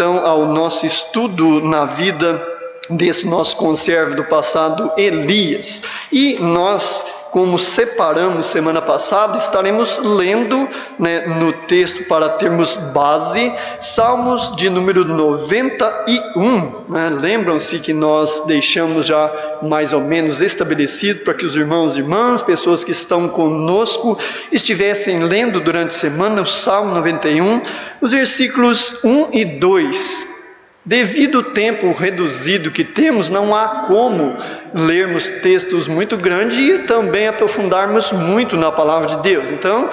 Então, ao nosso estudo na vida desse nosso conservo do passado, Elias. E nós, como separamos semana passada, estaremos lendo, no texto para termos base, Salmos de número 91. Lembram-se que nós deixamos já mais ou menos estabelecido para que os irmãos e irmãs, pessoas que estão conosco, estivessem lendo durante a semana o Salmo 91, os versículos 1 e 2. Devido ao tempo reduzido que temos, não há como lermos textos muito grandes e também aprofundarmos muito na palavra de Deus. Então,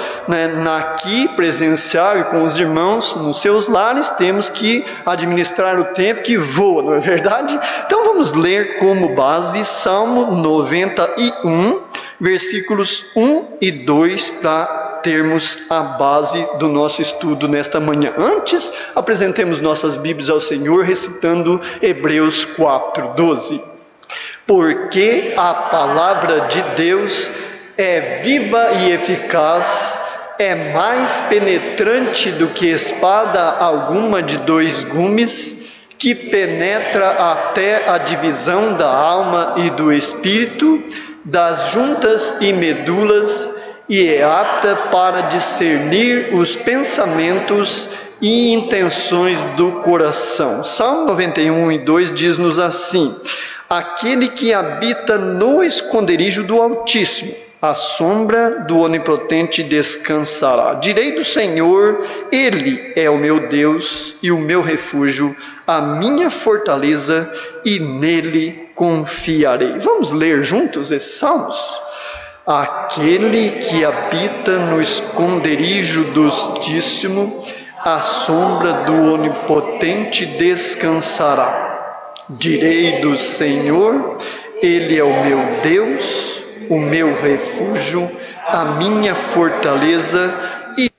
aqui presencial e com os irmãos nos seus lares, temos que administrar o tempo que voa, não é verdade? Então vamos ler como base Salmo 91, versículos 1 e 2 para termos a base do nosso estudo nesta manhã. Antes, apresentemos nossas Bíblias ao Senhor, recitando Hebreus 4:12. Porque a palavra de Deus é viva e eficaz, é mais penetrante do que espada alguma de 2 gumes, que penetra até a divisão da alma e do espírito, das juntas e medulas, e é apta para discernir os pensamentos e intenções do coração. Salmo 91 e 2 diz-nos assim: aquele que habita no esconderijo do Altíssimo, à sombra do Onipotente descansará. Direi do Senhor, Ele é o meu Deus e o meu refúgio, a minha fortaleza, e nele confiarei. Vamos ler juntos esses salmos? Aquele que habita no esconderijo do Altíssimo, à sombra do Onipotente descansará. Direi do Senhor, Ele é o meu Deus, o meu refúgio, a minha fortaleza, e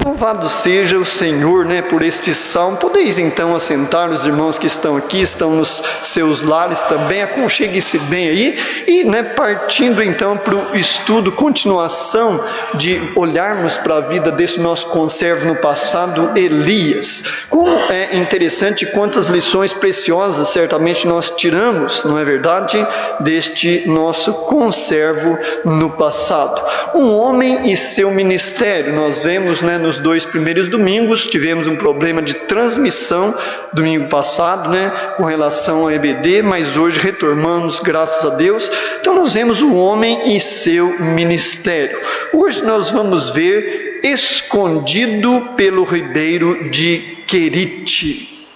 louvado seja o Senhor, por este salmo. Podeis então assentar, os irmãos que estão aqui, estão nos seus lares também, aconchegue-se bem aí, e partindo então para o estudo, continuação de olharmos para a vida desse nosso conservo no passado, Elias. Como é interessante, quantas lições preciosas certamente nós tiramos, não é verdade, deste nosso conservo no passado. Um homem e seu ministério. Nós vemos, nos 2 primeiros domingos, tivemos um problema de transmissão domingo passado, com relação ao EBD, mas hoje retornamos, graças a Deus. Então nós vemos o homem e seu ministério. Hoje nós vamos ver escondido pelo ribeiro de Querite.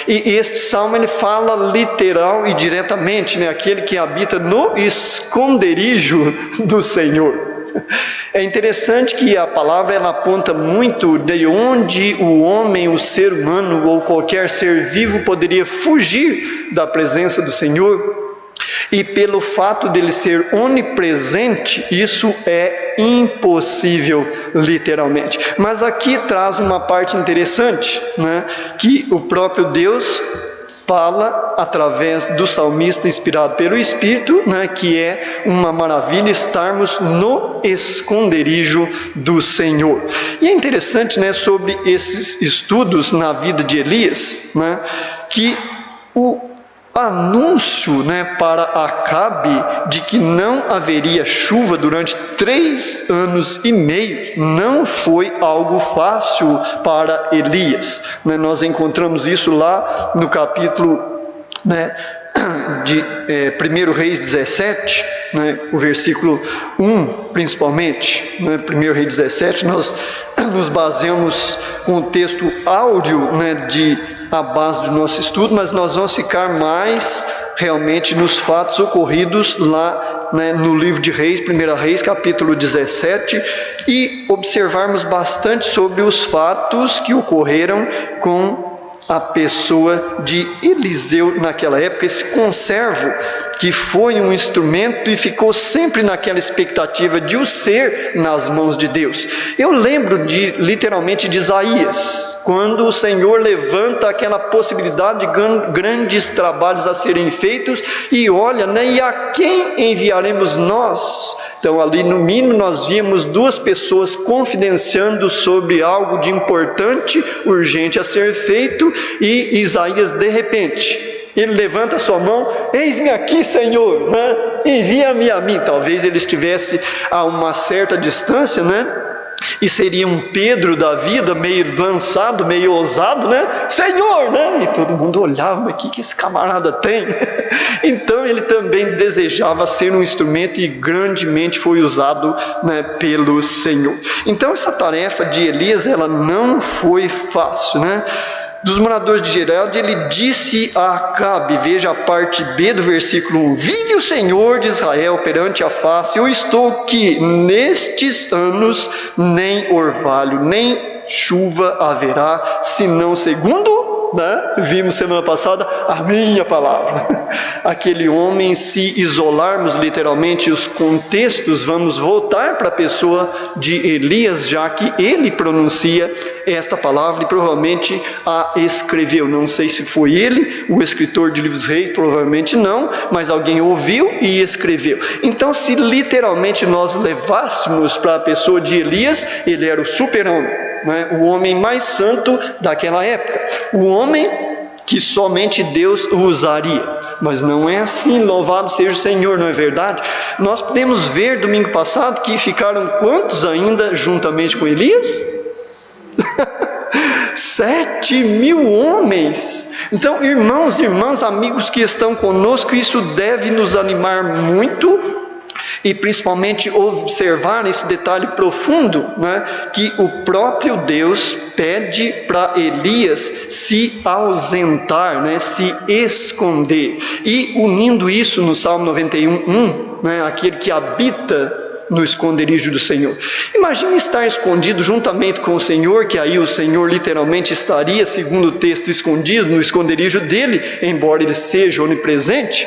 E este salmo ele fala literal e diretamente, aquele que habita no esconderijo do Senhor. É interessante que a palavra ela aponta muito de onde o homem, o ser humano ou qualquer ser vivo poderia fugir da presença do Senhor. E pelo fato dele ser onipresente, isso é impossível, literalmente. Mas aqui traz uma parte interessante, que o próprio Deus fala através do salmista inspirado pelo Espírito, que é uma maravilha estarmos no esconderijo do Senhor. E é interessante, sobre esses estudos na vida de Elias, que o anúncio, para Acabe de que não haveria chuva durante 3 anos e meio não foi algo fácil para Elias. Nós encontramos isso lá no capítulo de 1 Reis 17, o versículo 1 principalmente, 1 Reis 17, nós nos baseamos com o texto áudio de a base do nosso estudo, mas nós vamos ficar mais realmente nos fatos ocorridos lá no livro de Reis, 1 Reis, capítulo 17, e observarmos bastante sobre os fatos que ocorreram com a pessoa de Eliseu naquela época, esse conservo que foi um instrumento e ficou sempre naquela expectativa de o ser nas mãos de Deus. Eu lembro literalmente de Isaías, quando o Senhor levanta aquela possibilidade de grandes trabalhos a serem feitos, e olha, e a quem enviaremos nós? Então ali no mínimo nós víamos duas pessoas confidenciando sobre algo de importante, urgente a ser feito, e Isaías de repente, ele levanta a sua mão: eis-me aqui, Senhor, envia-me a mim. Talvez ele estivesse a uma certa distância, e seria um Pedro da vida, meio lançado, meio ousado, Senhor, e todo mundo olhava: mas o que esse camarada tem? Então ele também desejava ser um instrumento e grandemente foi usado pelo Senhor. Então essa tarefa de Elias, ela não foi fácil, Dos moradores de Gileade, ele disse a Acabe, veja a parte B do versículo 1: vive o Senhor de Israel perante a face, eu estou que nestes anos nem orvalho, nem chuva haverá, senão segundo, vimos semana passada, a minha palavra. Aquele homem, se isolarmos literalmente os contextos, vamos voltar para a pessoa de Elias, já que ele pronuncia esta palavra e provavelmente a escreveu. Não sei se foi ele, o escritor de livros reis, provavelmente não, mas alguém ouviu e escreveu. Então, se literalmente nós levássemos para a pessoa de Elias, ele era o super-homem, o homem mais santo daquela época, o homem que somente Deus o usaria. Mas não é assim, louvado seja o Senhor, não é verdade? Nós podemos ver domingo passado que ficaram quantos ainda juntamente com Elias? 7.000 homens. Então, irmãos e irmãs, amigos que estão conosco, isso deve nos animar muito, e principalmente observar esse detalhe profundo, que o próprio Deus pede para Elias se ausentar, se esconder. E unindo isso no Salmo 91:1, aquele que habita no esconderijo do Senhor. Imagine estar escondido juntamente com o Senhor, que aí o Senhor literalmente estaria, segundo o texto, escondido no esconderijo dele, embora ele seja onipresente,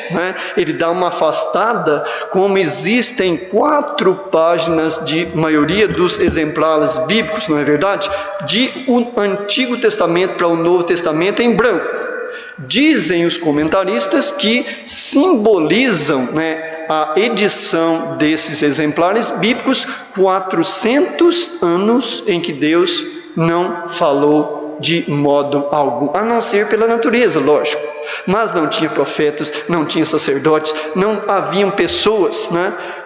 ele dá uma afastada, como existem 4 páginas de maioria dos exemplares bíblicos, não é verdade? De o Antigo Testamento para o Novo Testamento em branco. Dizem os comentaristas que simbolizam, a edição desses exemplares bíblicos, 400 anos em que Deus não falou de modo algum, a não ser pela natureza, lógico, mas não tinha profetas, não tinha sacerdotes, não haviam pessoas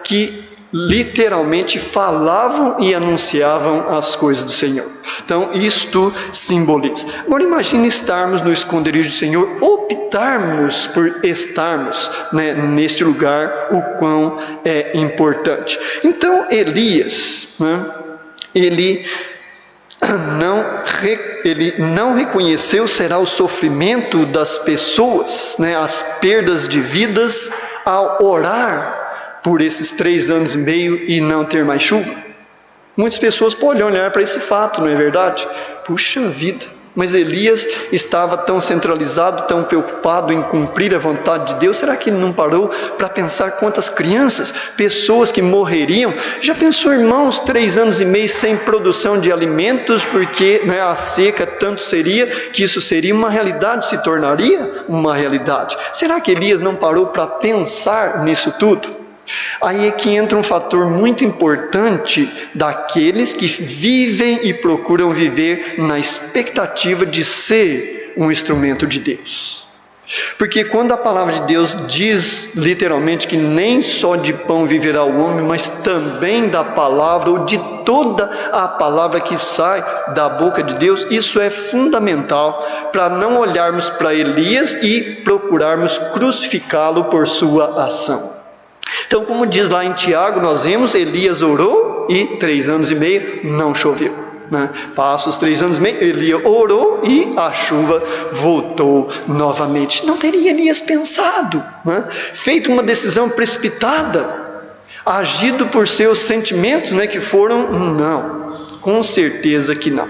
que literalmente falavam e anunciavam as coisas do Senhor. Então isto simboliza. Agora imagine estarmos no esconderijo do Senhor, optarmos por estarmos neste lugar, o quão é importante. Então Elias, ele não reconheceu será o sofrimento das pessoas, as perdas de vidas, ao orar por esses 3 anos e meio e não ter mais chuva. Muitas pessoas podem olhar para esse fato, não é verdade? Puxa vida, mas Elias estava tão centralizado, tão preocupado em cumprir a vontade de Deus. Será que ele não parou para pensar quantas crianças, pessoas que morreriam? Já pensou, irmãos, 3 anos e meio sem produção de alimentos, porque a seca tanto seria, que isso seria uma realidade, se tornaria uma realidade. Será que Elias não parou para pensar nisso tudo? Aí é que entra um fator muito importante daqueles que vivem e procuram viver na expectativa de ser um instrumento de Deus. Porque quando a palavra de Deus diz literalmente que nem só de pão viverá o homem, mas também da palavra, ou de toda a palavra que sai da boca de Deus, isso é fundamental para não olharmos para Elias e procurarmos crucificá-lo por sua ação. Então, como diz lá em Tiago, nós vemos, Elias orou e 3 anos e meio não choveu. Passa os 3 anos e meio, Elias orou e a chuva voltou novamente. Não teria Elias pensado, feito uma decisão precipitada, agido por seus sentimentos, que foram, não, com certeza que não.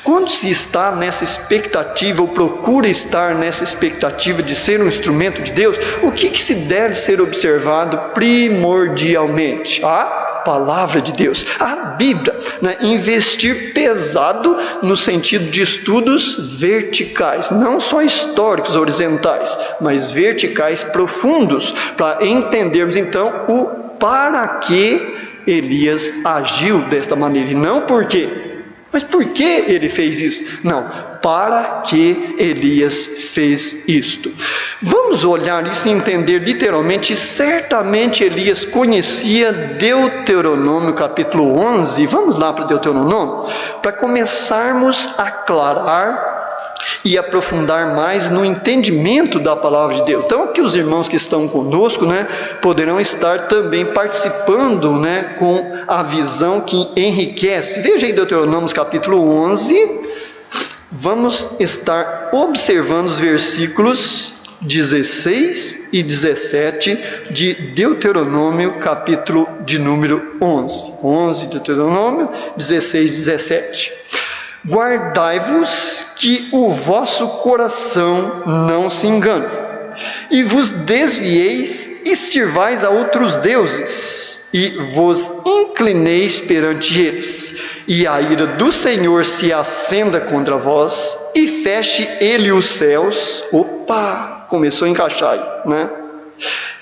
Quando se está nessa expectativa, ou procura estar nessa expectativa de ser um instrumento de Deus, o que se deve ser observado primordialmente? A palavra de Deus, a Bíblia, né? Investir pesado no sentido de estudos verticais, não só históricos horizontais, mas verticais profundos, para entendermos então o para que Elias agiu desta maneira, e não por quê. Mas por que ele fez isso? Não, para que Elias fez isto. Vamos olhar isso e entender literalmente. Certamente Elias conhecia Deuteronômio capítulo 11. Vamos lá para Deuteronômio, para começarmos a aclarar e aprofundar mais no entendimento da palavra de Deus. Então aqui os irmãos que estão conosco, né, poderão estar também participando, né, com a visão que enriquece. Veja aí Deuteronômio capítulo 11, vamos estar observando os versículos 16 e 17 de Deuteronômio capítulo de número 11. 11 de Deuteronômio, 16 e 17. Guardai-vos que o vosso coração não se engane, e vos desvieis e sirvais a outros deuses, e vos inclineis perante eles, e a ira do Senhor se acenda contra vós, e feche ele os céus. Opa, começou a encaixar aí, né?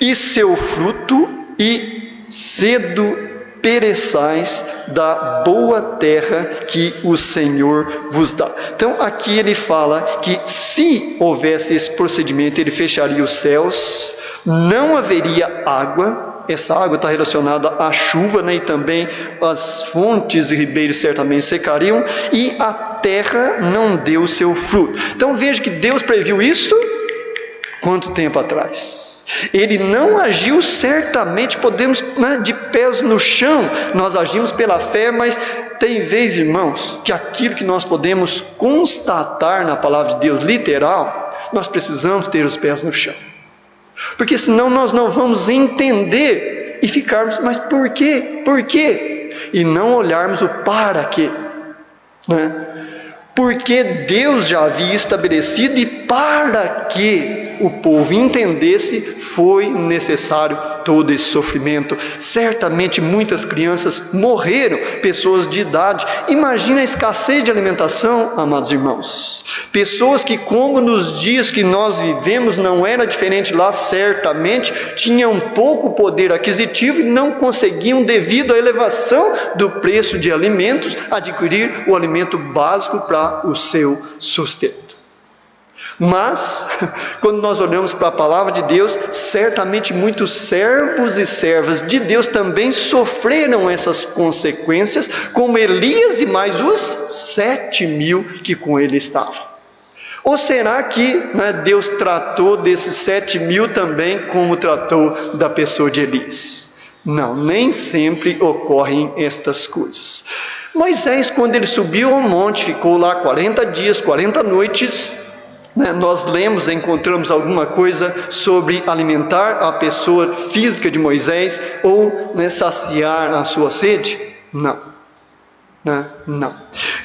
E seu fruto, e cedo pereçais da boa terra que o Senhor vos dá. Então aqui ele fala que se houvesse esse procedimento, ele fecharia os céus, não haveria água. Essa água está relacionada à chuva, né? E também as fontes e ribeiros certamente secariam, e a terra não deu o seu fruto. Então veja que Deus previu isso quanto tempo atrás? Ele não agiu certamente, podemos, né, de pés no chão, nós agimos pela fé, mas tem vezes, irmãos, que aquilo que nós podemos constatar na palavra de Deus literal, nós precisamos ter os pés no chão, porque senão nós não vamos entender e ficarmos, mas por quê? Por quê? E não olharmos o para quê, né? Porque Deus já havia estabelecido, e para que o povo entendesse, foi necessário todo esse sofrimento. Certamente muitas crianças morreram, pessoas de idade. Imagina a escassez de alimentação, amados irmãos. Pessoas que, como nos dias que nós vivemos, não era diferente lá, certamente tinham pouco poder aquisitivo e não conseguiam, devido à elevação do preço de alimentos, adquirir o alimento básico para o seu sustento. Mas, quando nós olhamos para a palavra de Deus, certamente muitos servos e servas de Deus também sofreram essas consequências, como Elias e mais os 7.000 que com ele estavam. Ou será que, né, Deus tratou desses 7.000 também como tratou da pessoa de Elias? Não, nem sempre ocorrem estas coisas. Moisés, quando ele subiu ao monte, ficou lá 40 dias, 40 noites, nós lemos, encontramos alguma coisa sobre alimentar a pessoa física de Moisés ou, né, saciar a sua sede? Não. Não.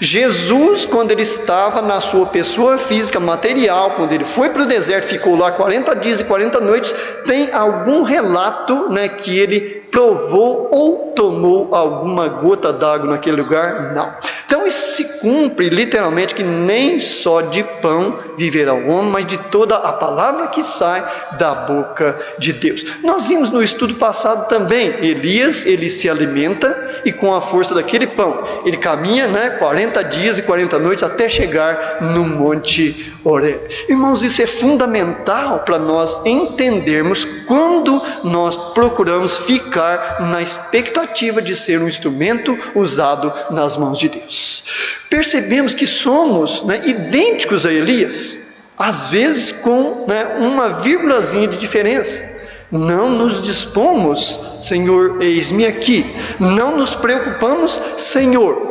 Jesus, quando ele estava na sua pessoa física, material, quando ele foi para o deserto, ficou lá 40 dias e 40 noites, tem algum relato, né, que ele provou ou tomou alguma gota d'água naquele lugar? Não. Então isso se cumpre literalmente, que nem só de pão viverá o homem, mas de toda a palavra que sai da boca de Deus. Nós vimos no estudo passado também, Elias, ele se alimenta, e com a força daquele pão, ele caminha, né, 40 dias e 40 noites até chegar no Monte Horebe. Irmãos, isso é fundamental para nós entendermos quando nós procuramos ficar na expectativa de ser um instrumento usado nas mãos de Deus. Percebemos que somos, né, idênticos a Elias, às vezes com, né, uma vírgulazinha de diferença. Não nos dispomos, Senhor, eis-me aqui. Não nos preocupamos, Senhor,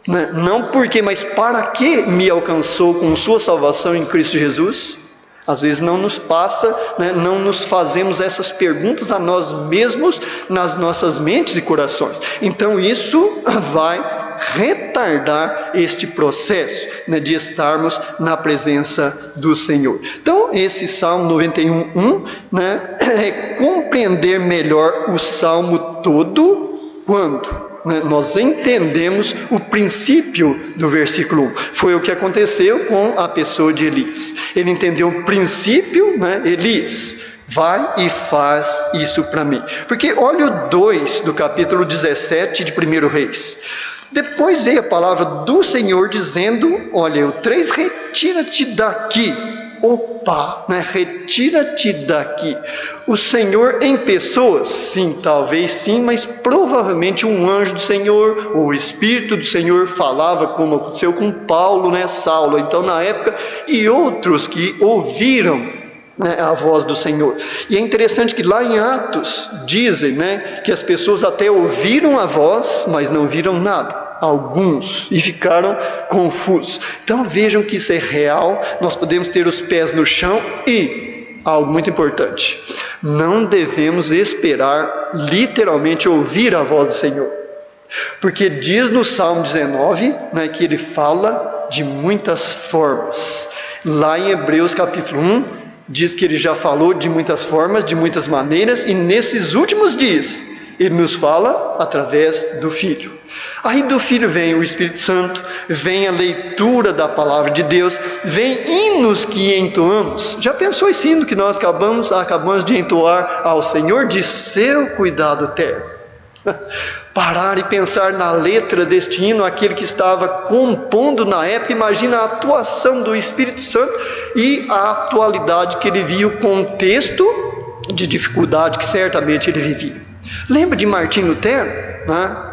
né? Não porque, mas para que me alcançou com sua salvação em Cristo Jesus? Às vezes não nos passa, né? Não nos fazemos essas perguntas a nós mesmos nas nossas mentes e corações. Então isso vai retardar este processo, né, de estarmos na presença do Senhor. Então, esse Salmo 91:1, né, é compreender melhor o Salmo todo quando nós entendemos o princípio do versículo 1. Foi o que aconteceu com a pessoa de Elias. Ele entendeu o princípio, né? Elias, vai e faz isso para mim. Porque olha o 2 do capítulo 17 de 1 Reis. Depois veio a palavra do Senhor dizendo, olha, o 3, retira-te daqui. Opa, né? Retira-te daqui. O Senhor em pessoas? Sim, talvez sim, mas provavelmente um anjo do Senhor, ou o Espírito do Senhor falava, como aconteceu com Paulo, né? Saulo, então na época, e outros que ouviram, né, a voz do Senhor. E é interessante que lá em Atos dizem, né, que as pessoas até ouviram a voz, mas não viram nada. Alguns, e ficaram confusos. Então vejam que isso é real, nós podemos ter os pés no chão e, algo muito importante, não devemos esperar literalmente ouvir a voz do Senhor, porque diz no Salmo 19, né, que ele fala de muitas formas. Lá em Hebreus capítulo 1, diz que ele já falou de muitas formas, de muitas maneiras, e nesses últimos dias, ele nos fala através do Filho. Aí do Filho vem o Espírito Santo, vem a leitura da palavra de Deus, vem hinos que entoamos. Já pensou esse hino que nós acabamos de entoar ao Senhor de seu cuidado eterno? Parar e pensar na letra deste hino, aquele que estava compondo na época, imagina a atuação do Espírito Santo e a atualidade que ele via, o contexto de dificuldade que certamente ele vivia. Lembra de Martim Lutero, né?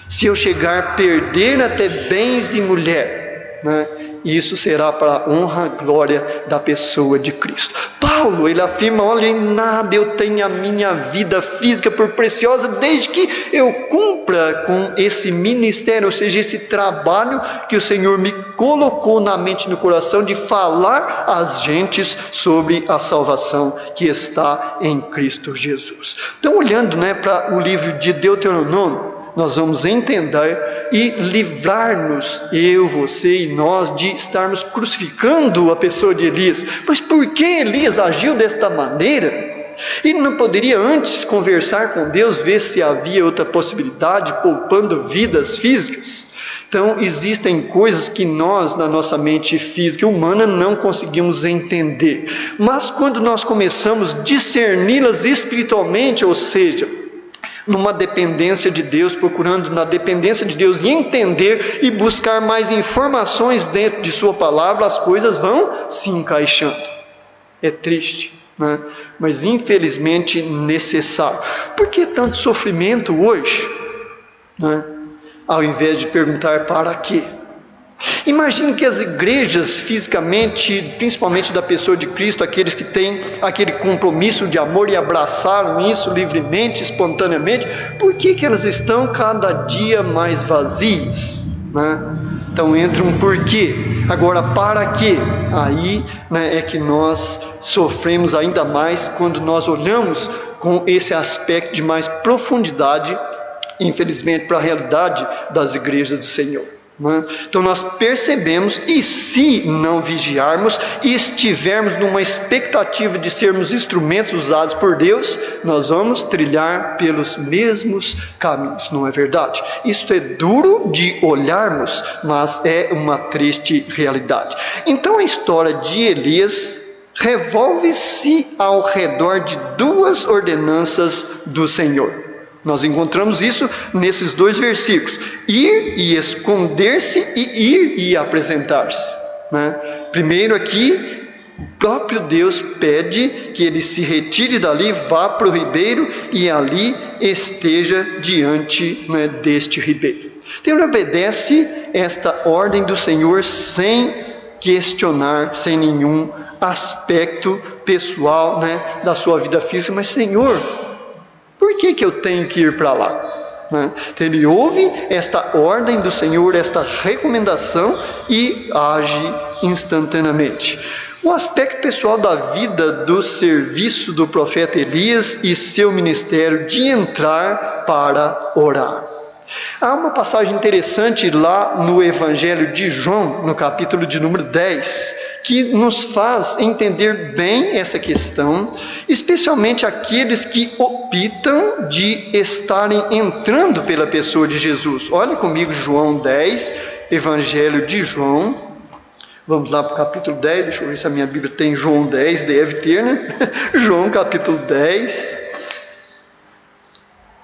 Se eu chegar a perder até bens e mulher, né, isso será para a honra e glória da pessoa de Cristo. Paulo, ele afirma, olha, em nada eu tenho a minha vida física por preciosa, desde que eu cumpra com esse ministério, ou seja, esse trabalho que o Senhor me colocou na mente e no coração de falar às gentes sobre a salvação que está em Cristo Jesus. Então, olhando, né, para o livro de Deuteronômio, nós vamos entender e livrar-nos, eu, você e nós, de estarmos crucificando a pessoa de Elias. Mas por que Elias agiu desta maneira? Ele não poderia antes conversar com Deus, ver se havia outra possibilidade, poupando vidas físicas? Então, existem coisas que nós, na nossa mente física e humana, não conseguimos entender. Mas quando nós começamos a discerni-las espiritualmente, ou seja, numa dependência de Deus, procurando na dependência de Deus e entender e buscar mais informações dentro de sua palavra, as coisas vão se encaixando. É triste, né? Mas infelizmente necessário. Por que tanto sofrimento hoje, né? Ao invés de perguntar para quê? Imagine que as igrejas fisicamente, principalmente da pessoa de Cristo, aqueles que têm aquele compromisso de amor e abraçaram isso livremente, espontaneamente, por que elas estão cada dia mais vazias, né? Então entra um porquê. Agora, para quê? Aí, né, é que nós sofremos ainda mais quando nós olhamos com esse aspecto de mais profundidade, infelizmente, para a realidade das igrejas do Senhor. Então nós percebemos, e se não vigiarmos e estivermos numa expectativa de sermos instrumentos usados por Deus, nós vamos trilhar pelos mesmos caminhos, não é verdade? Isto é duro de olharmos, mas é uma triste realidade. Então a história de Elias revolve-se ao redor de duas ordenanças do Senhor. Nós encontramos isso nesses dois versículos: ir e esconder-se e ir e apresentar-se, né? Primeiro aqui, o próprio Deus pede que ele se retire dali, vá para o ribeiro e ali esteja diante, né, deste ribeiro. Então ele obedece esta ordem do Senhor sem questionar, sem nenhum aspecto pessoal, né, da sua vida física. Mas Senhor, por que eu tenho que ir para lá? Então ele ouve esta ordem do Senhor, esta recomendação e age instantaneamente. O aspecto pessoal da vida do serviço do profeta Elias e seu ministério de entrar para orar. Há uma passagem interessante lá no Evangelho de João, no capítulo de número 10, que nos faz entender bem essa questão, especialmente aqueles que optam de estarem entrando pela pessoa de Jesus. Olha comigo João 10, Evangelho de João. Vamos lá para o capítulo 10, deixa eu ver se a minha Bíblia tem João 10, deve ter, né? João capítulo 10.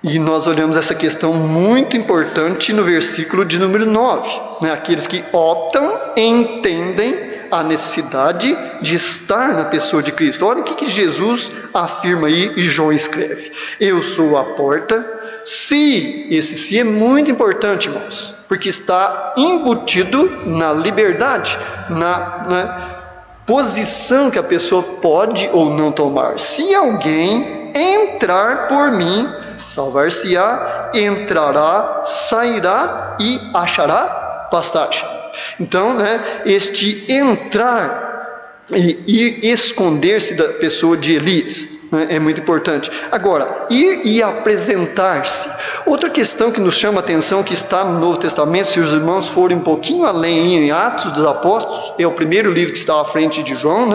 E nós olhamos essa questão muito importante no versículo de número 9. Né? Aqueles que optam, entendem a necessidade de estar na pessoa de Cristo. Olha o que Jesus afirma aí e João escreve. Eu sou a porta. Esse se é muito importante, irmãos, porque está embutido na liberdade, na posição que a pessoa pode ou não tomar. Se alguém entrar por mim, salvar-se-á, entrará, sairá e achará pastagem. Então, este entrar e ir esconder-se da pessoa de Elias, é muito importante. Agora, ir e apresentar-se. Outra questão que nos chama a atenção, que está no Novo Testamento, se os irmãos forem um pouquinho além em Atos dos Apóstolos, é o primeiro livro que está à frente de João,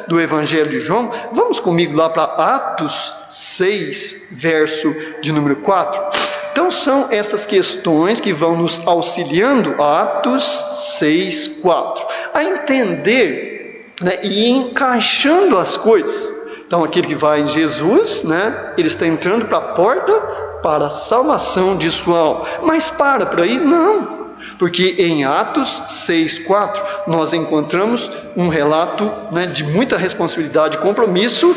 do Evangelho de João. Vamos comigo lá para Atos 6, verso de número 4. Então são essas questões que vão nos auxiliando, Atos 6, 4, a entender e encaixando as coisas. Então aquele que vai em Jesus, ele está entrando para a porta para a salvação de sua alma. Mas para por aí? Não. Porque em Atos 6, 4, nós encontramos um relato de muita responsabilidade e compromisso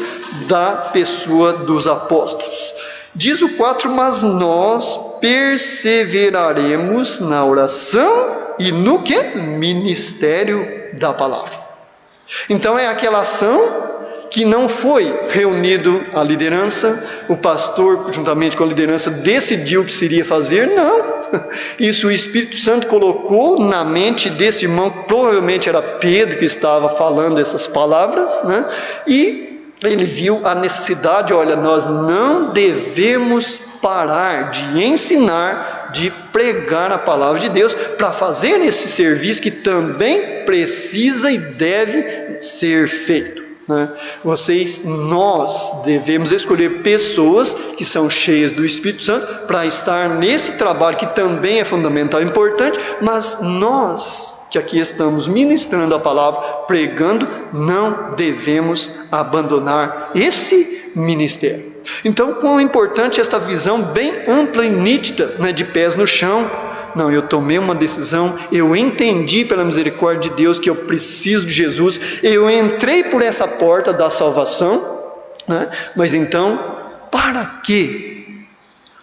da pessoa dos apóstolos. Diz o 4, mas nós perseveraremos na oração e no que? Ministério da palavra. Então é aquela ação que não foi reunido a liderança, o pastor, juntamente com a liderança, decidiu o que seria fazer, não. Isso o Espírito Santo colocou na mente desse irmão, provavelmente era Pedro que estava falando essas palavras, e ele viu a necessidade, olha, nós não devemos parar de ensinar, de pregar a palavra de Deus, para fazer esse serviço que também precisa e deve ser feito. Nós devemos escolher pessoas que são cheias do Espírito Santo para estar nesse trabalho que também é fundamental e importante, mas nós que aqui estamos ministrando a palavra, pregando, não devemos abandonar esse ministério. Então, quão importante esta visão bem ampla e nítida, de pés no chão. Não, eu tomei uma decisão, eu entendi pela misericórdia de Deus que eu preciso de Jesus, eu entrei por essa porta da salvação, mas então, para que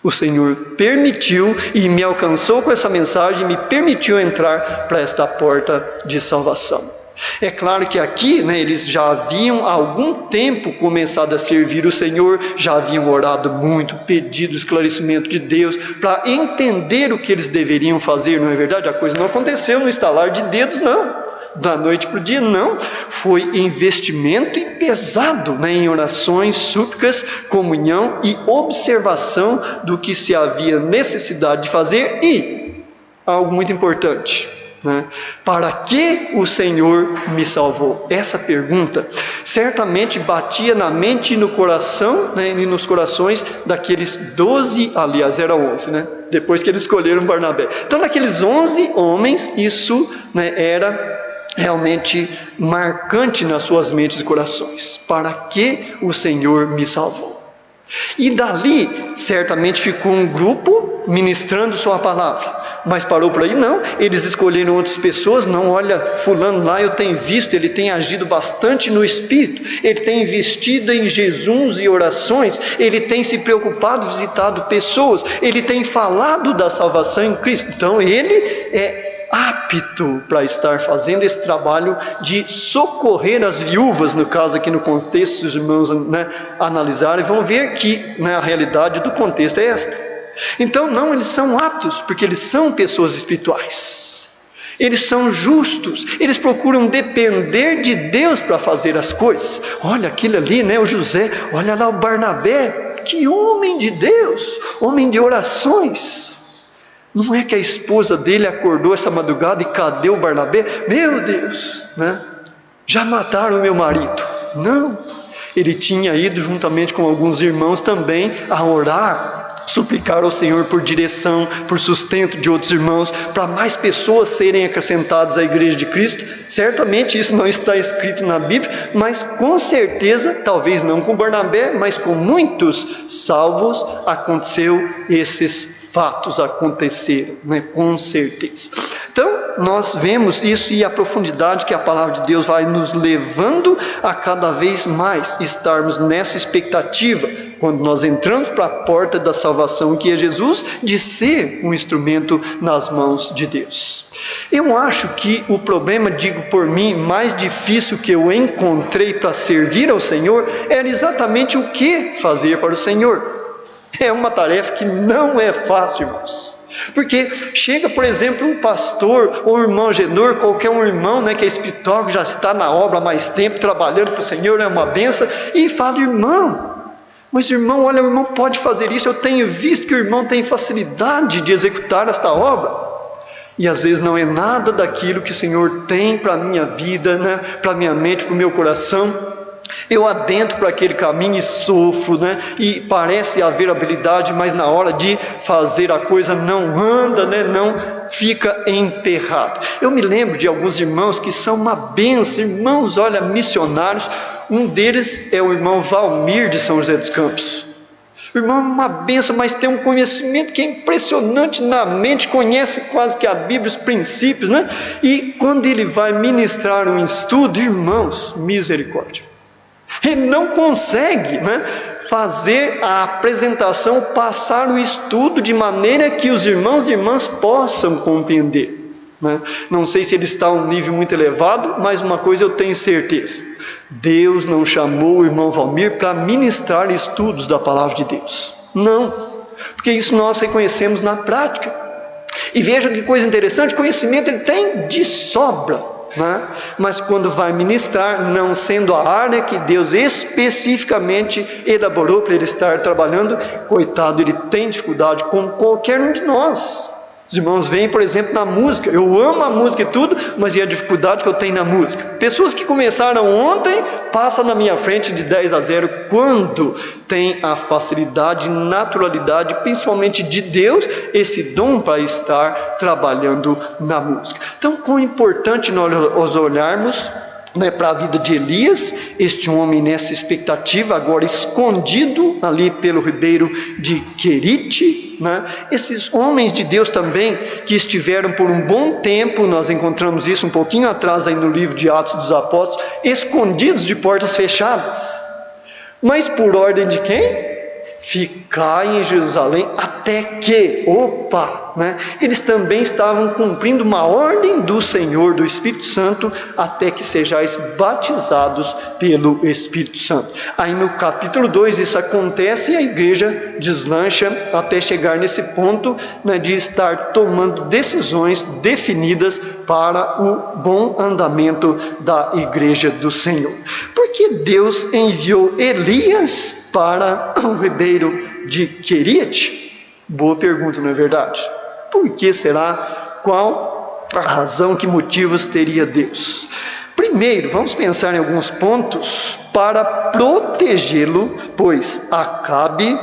o Senhor permitiu e me alcançou com essa mensagem, me permitiu entrar para esta porta de salvação? É claro que aqui, eles já haviam há algum tempo começado a servir o Senhor, já haviam orado muito, pedido esclarecimento de Deus, para entender o que eles deveriam fazer, não é verdade? A coisa não aconteceu no estalar de dedos, não. Da noite para o dia, não. Foi investimento e pesado, em orações, súplicas, comunhão e observação do que se havia necessidade de fazer e, algo muito importante, para que o Senhor me salvou? Essa pergunta certamente batia na mente e no coração, e nos corações daqueles 12, aliás era 11, depois que eles escolheram Barnabé. Então daqueles 11 homens, isso era realmente marcante nas suas mentes e corações. Para que o Senhor me salvou? E dali certamente ficou um grupo ministrando sua palavra. Mas parou por aí? Não, eles escolheram outras pessoas. Não, olha, fulano lá eu tenho visto, ele tem agido bastante no Espírito, ele tem investido em jejuns e orações, ele tem se preocupado, visitado pessoas, ele tem falado da salvação em Cristo. Então ele é apto para estar fazendo esse trabalho de socorrer as viúvas, no caso aqui no contexto, os irmãos analisarem, vão ver que a realidade do contexto é esta. Então não, eles são aptos, porque eles são pessoas espirituais, eles são justos, eles procuram depender de Deus para fazer as coisas. Olha aquele ali, o José, olha lá o Barnabé, que homem de Deus, homem de orações. Não é que a esposa dele acordou essa madrugada e cadê o Barnabé? Meu Deus, né? Já mataram o meu marido. Não, ele tinha ido juntamente com alguns irmãos também a orar, suplicar ao Senhor por direção, por sustento de outros irmãos, para mais pessoas serem acrescentadas à igreja de Cristo. Certamente isso não está escrito na Bíblia, mas com certeza, talvez não com Barnabé, mas com muitos salvos, aconteceu esses fatos aconteceram, né? Com certeza. Então, nós vemos isso e a profundidade que a palavra de Deus vai nos levando a cada vez mais estarmos nessa expectativa, quando nós entramos para a porta da salvação, que é Jesus, de ser um instrumento nas mãos de Deus. Eu acho que o problema, digo por mim, mais difícil que eu encontrei para servir ao Senhor, era exatamente o que fazer para o Senhor. É uma tarefa que não é fácil, irmãos. Porque chega, por exemplo, um pastor ou um irmão Genor, qualquer um irmão, né, que é espiritual, que já está na obra há mais tempo, trabalhando para o Senhor, é uma benção, e fala: irmão, mas irmão, olha, o irmão pode fazer isso, eu tenho visto que o irmão tem facilidade de executar esta obra. E às vezes não é nada daquilo que o Senhor tem para a minha vida, né, para a minha mente, para o meu coração. Eu adentro para aquele caminho e sofro, né? E parece haver habilidade, mas na hora de fazer a coisa não anda, né? Não fica emperrado. Eu me lembro de alguns irmãos que são uma bênção, irmãos, olha, missionários. Um deles é o irmão Valmir de São José dos Campos. O irmão é uma bênção, mas tem um conhecimento que é impressionante na mente, conhece quase que a Bíblia, os princípios, né? E quando ele vai ministrar um estudo, irmãos, misericórdia, ele não consegue, né, fazer a apresentação, passar o estudo de maneira que os irmãos e irmãs possam compreender, né? Não sei se ele está a um nível muito elevado, mas uma coisa eu tenho certeza: Deus não chamou o irmão Valmir para ministrar estudos da palavra de Deus, não, porque isso nós reconhecemos na prática. E veja que coisa interessante, conhecimento ele tem de sobra, né? Mas quando vai ministrar, não sendo a área que Deus especificamente elaborou para ele estar trabalhando, coitado, ele tem dificuldade como qualquer um de nós. Os irmãos veem, por exemplo, na música. Eu amo a música e tudo, mas e a dificuldade que eu tenho na música? Pessoas que começaram ontem, passam na minha frente de 10-0, quando tem a facilidade, naturalidade, principalmente de Deus, esse dom para estar trabalhando na música. Então, quão importante nós olharmos, né, para a vida de Elias, este homem nessa expectativa, agora escondido ali pelo ribeiro de Querite, né? Esses homens de Deus também, que estiveram por um bom tempo, nós encontramos isso um pouquinho atrás aí no livro de Atos dos Apóstolos, escondidos de portas fechadas, mas por ordem de quem? Ficar em Jerusalém até que, né, eles também estavam cumprindo uma ordem do Senhor, do Espírito Santo, até que sejais batizados pelo Espírito Santo. Aí no capítulo 2 isso acontece e a igreja deslancha até chegar nesse ponto, né, de estar tomando decisões definidas para o bom andamento da igreja do Senhor. Porque Deus enviou Elias para o ribeiro de Querite? Boa pergunta, não é verdade? Por que será? Qual a razão, que motivos teria Deus? Primeiro, vamos pensar em alguns pontos para protegê-lo, pois Acabe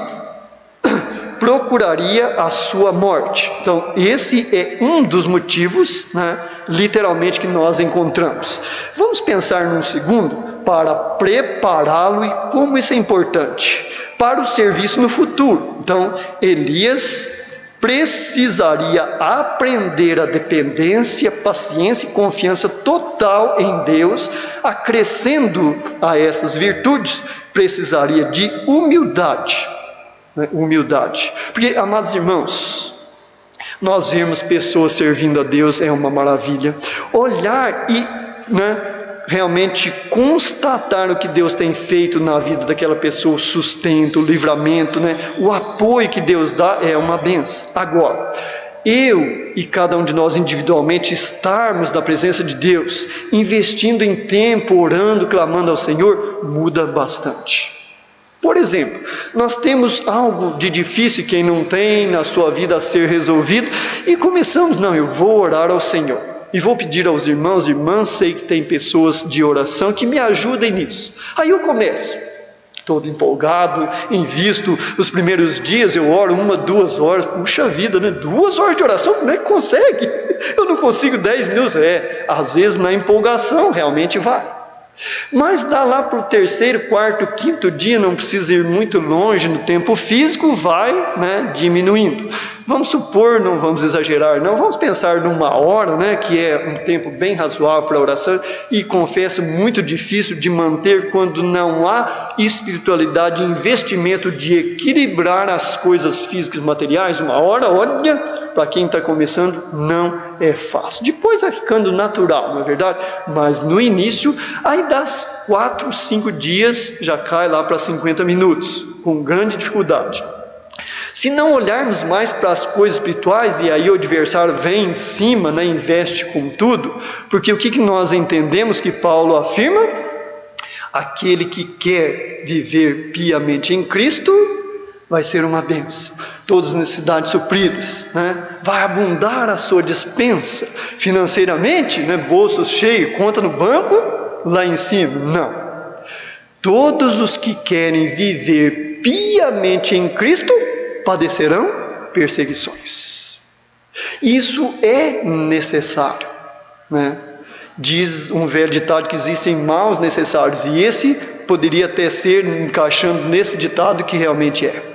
procuraria a sua morte. Então, esse é um dos motivos, né, literalmente, que nós encontramos. Vamos pensar num segundo, para prepará-lo, e como isso é importante para o serviço no futuro. Então, Elias precisaria aprender a dependência, paciência e confiança total em Deus. Acrescendo a essas virtudes, precisaria de humildade, né? Humildade, porque, amados irmãos, nós vemos pessoas servindo a Deus, é uma maravilha. Olhar e, né, realmente constatar o que Deus tem feito na vida daquela pessoa, o sustento, o livramento, né? O apoio que Deus dá, é uma bênção. Agora, eu e cada um de nós individualmente estarmos na presença de Deus, investindo em tempo, orando, clamando ao Senhor, muda bastante. Por exemplo, nós temos algo de difícil, quem não tem na sua vida a ser resolvido, e começamos, não, eu vou orar ao Senhor, e vou pedir aos irmãos e irmãs, sei que tem pessoas de oração que me ajudem nisso. Aí eu começo, todo empolgado, invisto, os primeiros dias eu oro 1, 2 horas, puxa vida, né? 2 horas de oração, como é que consegue? Eu não consigo 10 minutos, às vezes na empolgação realmente vai. Mas dá lá para o 3º, 4º, 5º dia, não precisa ir muito longe no tempo físico, vai, né, diminuindo. Vamos supor, não vamos exagerar, não, vamos pensar numa hora, né, que é um tempo bem razoável para a oração, e confesso, muito difícil de manter quando não há espiritualidade, investimento de equilibrar as coisas físicas e materiais. 1 hora, olha, para quem está começando, não é fácil. Depois vai ficando natural, não é verdade? Mas no início, aí das 4, 5 dias, já cai lá para 50 minutos, com grande dificuldade. Se não olharmos mais para as coisas espirituais, e aí o adversário vem em cima, né, investe com tudo, porque o que nós entendemos que Paulo afirma? Aquele que quer viver piamente em Cristo, vai ser uma bênção, todas as necessidades supridas, né? Vai abundar a sua despensa, financeiramente, né? Bolso cheio, conta no banco, lá em cima, não. Todos os que querem viver piamente em Cristo, padecerão perseguições. Isso é necessário, né? Diz um velho ditado que existem maus necessários, e esse poderia até ser encaixando nesse ditado que realmente é.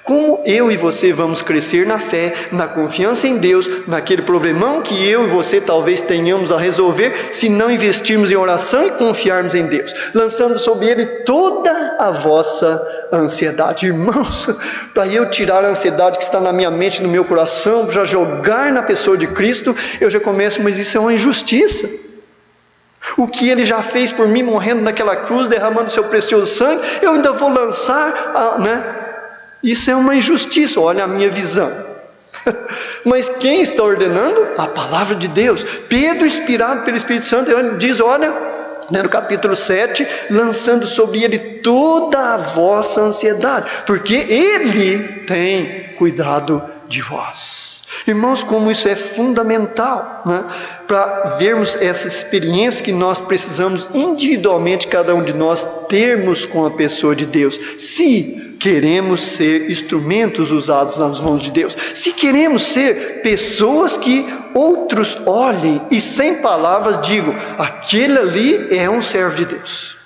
Como eu e você vamos crescer na fé, na confiança em Deus, naquele problemão que eu e você talvez tenhamos a resolver, se não investirmos em oração e confiarmos em Deus, lançando sobre Ele toda a vossa ansiedade. Irmãos, para eu tirar a ansiedade que está na minha mente, no meu coração, para jogar na pessoa de Cristo, eu já começo, mas isso é uma injustiça. O que Ele já fez por mim, morrendo naquela cruz, derramando seu precioso sangue, eu ainda vou lançar, né? Isso é uma injustiça, olha a minha visão. Mas quem está ordenando? A palavra de Deus. Pedro, inspirado pelo Espírito Santo, diz, olha, no capítulo 7, lançando sobre ele toda a vossa ansiedade, porque Ele tem cuidado de vós. Irmãos, como isso é fundamental, né? Para vermos essa experiência que nós precisamos individualmente, cada um de nós, termos com a pessoa de Deus, se queremos ser instrumentos usados nas mãos de Deus, se queremos ser pessoas que outros olhem e sem palavras digam, aquele ali é um servo de Deus,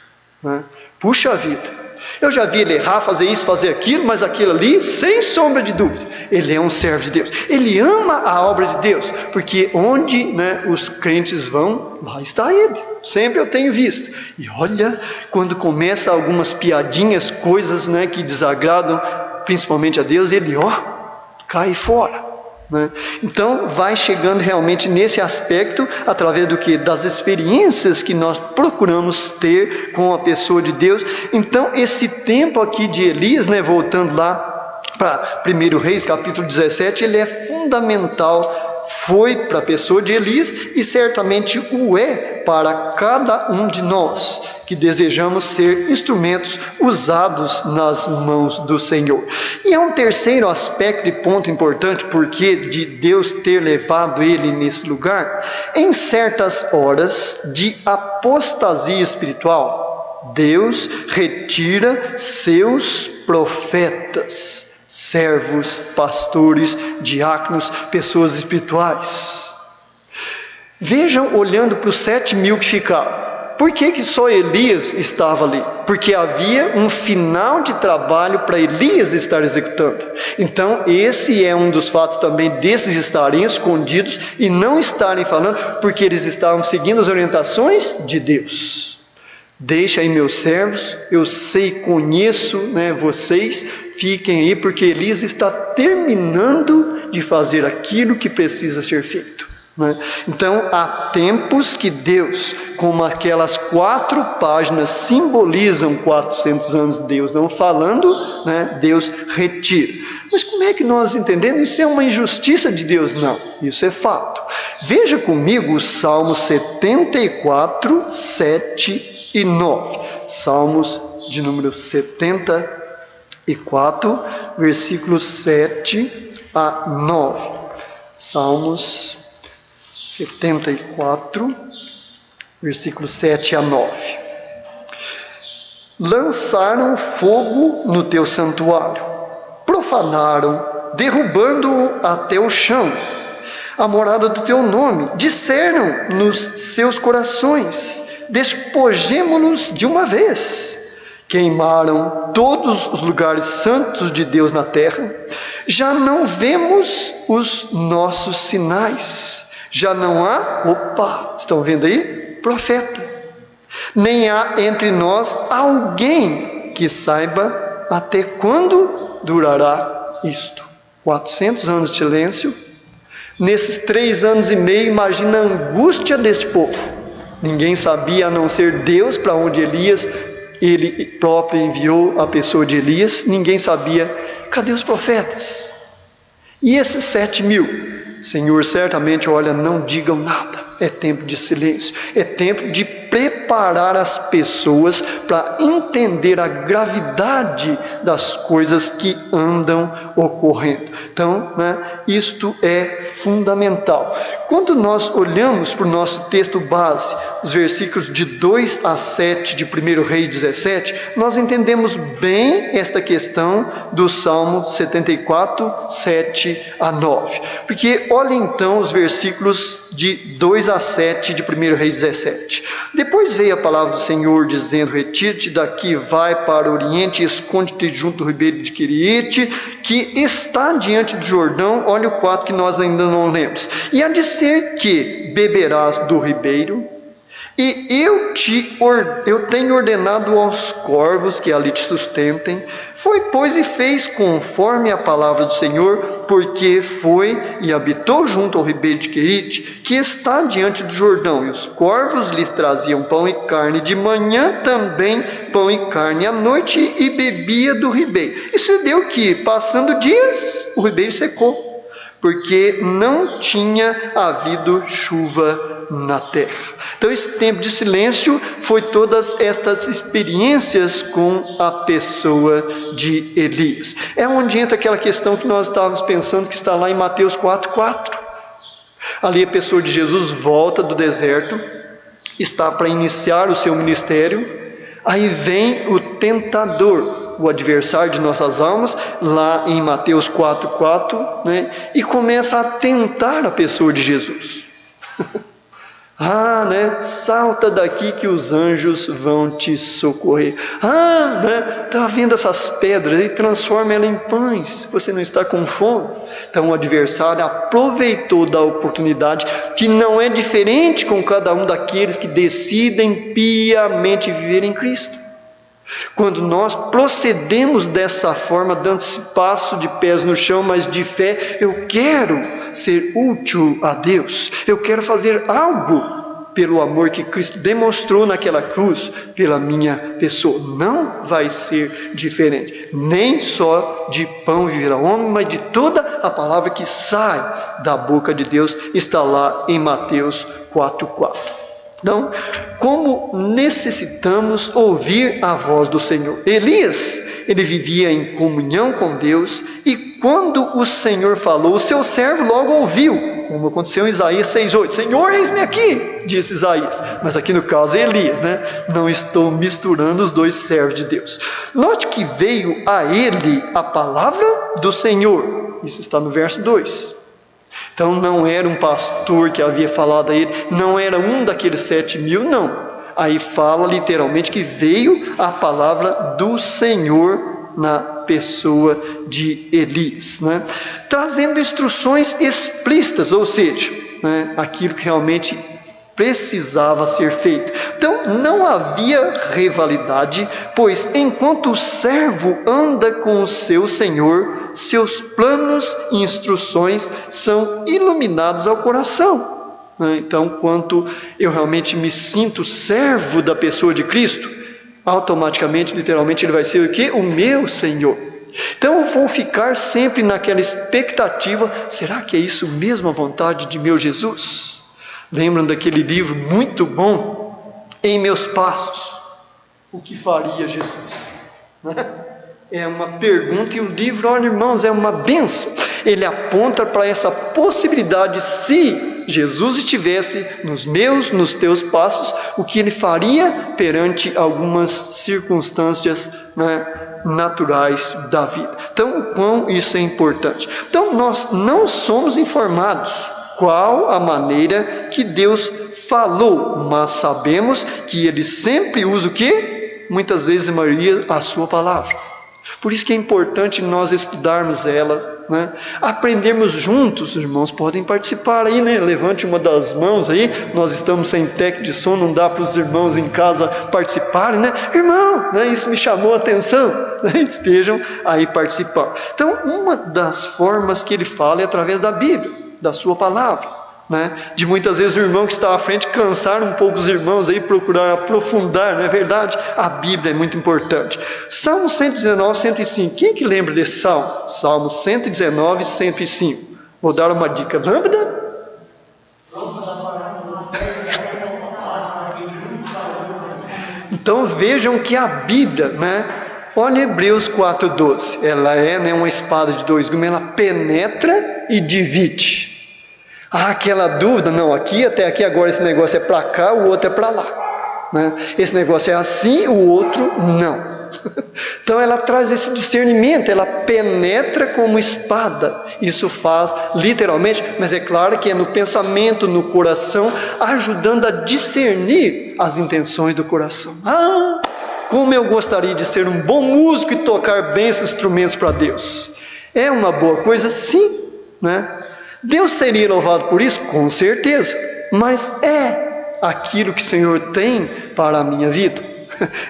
né? Puxa vida, eu já vi ele errar, fazer isso, fazer aquilo, mas aquilo ali, sem sombra de dúvida, ele é um servo de Deus, ele ama a obra de Deus, porque onde, né, os crentes vão, lá está ele, sempre eu tenho visto. E olha, quando começa algumas piadinhas, coisas, né, que desagradam principalmente a Deus, ele cai fora, né? Então vai chegando realmente nesse aspecto, através do que? Das experiências que nós procuramos ter com a pessoa de Deus. Então esse tempo aqui de Elias, né, voltando lá para 1 Reis capítulo 17, ele é fundamental, foi para a pessoa de Elias e certamente o é para cada um de nós que desejamos ser instrumentos usados nas mãos do Senhor. E é um terceiro aspecto e ponto importante, porque de Deus ter levado ele nesse lugar, em certas horas de apostasia espiritual, Deus retira seus profetas, servos, pastores, diáconos, pessoas espirituais. Vejam, olhando para os 7.000 que ficaram, por que só Elias estava ali? Porque havia um final de trabalho para Elias estar executando. Então esse é um dos fatos também desses estarem escondidos e não estarem falando, porque eles estavam seguindo as orientações de Deus. Deixa aí meus servos, eu sei, conheço, né, vocês, fiquem aí, porque Elias está terminando de fazer aquilo que precisa ser feito, né? Então há tempos que Deus, como aquelas 4 páginas simbolizam 400 anos de Deus não falando, né, Deus retira. Mas como é que nós entendemos? Isso é uma injustiça de Deus? Não, isso é fato. Veja comigo os Salmos 74, 7 e 9. Salmos de número 74. 74, versículos 7 a 9. Salmos 74, versículos 7 a 9. Lançaram fogo no teu santuário, profanaram, derrubando-o até o chão, a morada do teu nome. Disseram nos seus corações: despojemo-nos de uma vez. Queimaram todos os lugares santos de Deus na terra. Já não vemos os nossos sinais. Já não há, estão vendo aí? Profeta. Nem há entre nós alguém que saiba até quando durará isto. 400 anos de silêncio. Nesses 3 anos e meio, imagina a angústia desse povo. Ninguém sabia, a não ser Deus, para onde Elias, ele próprio enviou a pessoa de Elias. Ninguém sabia, cadê os profetas? E esses 7.000? Senhor, certamente, olha, não digam nada. É tempo de silêncio, é tempo de preparar as pessoas para entender a gravidade das coisas que andam ocorrendo. Então, isto é fundamental. Quando nós olhamos para o nosso texto base, os versículos de 2 a 7 de 1 Reis 17, nós entendemos bem esta questão do Salmo 74, 7 a 9. Porque olha então os versículos de 2 a 7 de 1 Reis 17. Depois veio a palavra do Senhor dizendo: retira-te daqui, vai para o oriente e esconde-te junto do ribeiro de Queriete, que está diante do Jordão. Olha o 4 que nós ainda não lemos. E há de ser que beberás do ribeiro, e eu tenho ordenado aos corvos que ali te sustentem. Foi, pois, e fez conforme a palavra do Senhor, porque foi e habitou junto ao ribeiro de Querite, que está diante do Jordão. E os corvos lhe traziam pão e carne de manhã, também pão e carne à noite, e bebia do ribeiro. E sucedeu que, passando dias, o ribeiro secou, porque não tinha havido chuva na terra. Então esse tempo de silêncio foi todas estas experiências com a pessoa de Elias. É onde entra aquela questão que nós estávamos pensando, que está lá em Mateus 4:4. Ali a pessoa de Jesus volta do deserto, está para iniciar o seu ministério. Aí vem o tentador, o adversário de nossas almas, lá em Mateus 4:4, e começa a tentar a pessoa de Jesus. Salta daqui que os anjos vão te socorrer. Está vendo essas pedras e transforma ela em pães. Você não está com fome? Então o adversário aproveitou da oportunidade, que não é diferente com cada um daqueles que decidem piamente viver em Cristo. Quando nós procedemos dessa forma, dando esse passo de pés no chão, mas de fé, eu quero ser útil a Deus, eu quero fazer algo pelo amor que Cristo demonstrou naquela cruz pela minha pessoa. Não vai ser diferente, nem só de pão viverá o homem, mas de toda a palavra que sai da boca de Deus. Está lá em Mateus 4:4. Então, como necessitamos ouvir a voz do Senhor? Elias, ele vivia em comunhão com Deus, e quando o Senhor falou, o seu servo logo ouviu, como aconteceu em Isaías 6:8. Senhor, eis-me aqui, disse Isaías. Mas aqui no caso é Elias, Não estou misturando os dois servos de Deus. Note que veio a ele a palavra do Senhor. Isso está no verso 2. Então não era um pastor que havia falado a ele, não era um daqueles 7.000, não. Aí fala literalmente que veio a palavra do Senhor na pessoa de Elias, trazendo instruções explícitas, ou seja, aquilo que realmente precisava ser feito. Então não havia rivalidade, pois enquanto o servo anda com o seu Senhor, seus planos e instruções são iluminados ao coração. Então, quando eu realmente me sinto servo da pessoa de Cristo, automaticamente, literalmente, ele vai ser o quê? O meu Senhor. Então eu vou ficar sempre naquela expectativa: será que é isso mesmo a vontade de meu Jesus? Lembram daquele livro muito bom, Em Meus Passos? O que faria Jesus? é uma pergunta, e o livro, olha irmãos, é uma bênção. Ele aponta para essa possibilidade, se Jesus estivesse nos meus, nos teus passos, o que ele faria perante algumas circunstâncias, né, naturais da vida. Então, o quão isso é importante. Então, nós não somos informados qual a maneira que Deus falou, mas sabemos que ele sempre usa o quê? Muitas vezes, a maioria, a sua palavra. Por isso que é importante nós estudarmos ela, né? Aprendermos juntos. Os irmãos podem participar aí, né? Levante uma das mãos aí. Nós estamos sem técnico de som, não dá para os irmãos em casa participarem, né? Irmão, né? Isso me chamou a atenção, né? Estejam aí participando. Então, uma das formas que ele fala é através da Bíblia, da sua palavra, né? De muitas vezes o irmão que está à frente cansar um pouco os irmãos aí, procurar aprofundar, não é verdade? A Bíblia é muito importante. Salmo 119, 105, quem que lembra desse salmo? Salmo 119, 105, vou dar uma dica. Lâmpada? Então vejam que a Bíblia, né? Olha Hebreus 4,12, ela é, né, uma espada de dois gumes, ela penetra e divide. Ah, aquela dúvida, não, aqui até aqui, agora esse negócio é para cá, o outro é para lá, né? Esse negócio é assim, o outro não. Então ela traz esse discernimento, ela penetra como espada. Isso faz literalmente, mas é claro que é no pensamento, no coração, ajudando a discernir as intenções do coração. Ah, como eu gostaria de ser um bom músico e tocar bem esses instrumentos para Deus. É uma boa coisa, sim, né? Deus seria louvado por isso? Com certeza, mas é aquilo que o Senhor tem para a minha vida.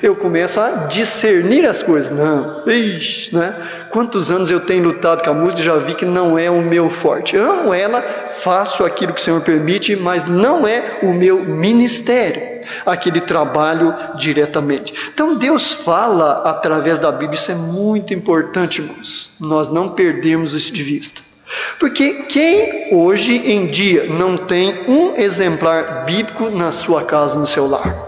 Eu começo a discernir as coisas. Não, né? Quantos anos eu tenho lutado com a música e já vi que não é o meu forte. Amo ela, faço aquilo que o Senhor permite, mas não é o meu ministério, aquele trabalho diretamente. Então Deus fala através da Bíblia, isso é muito importante, irmãos. Nós não perdemos isso de vista. Porque quem hoje em dia não tem um exemplar bíblico na sua casa, no seu lar?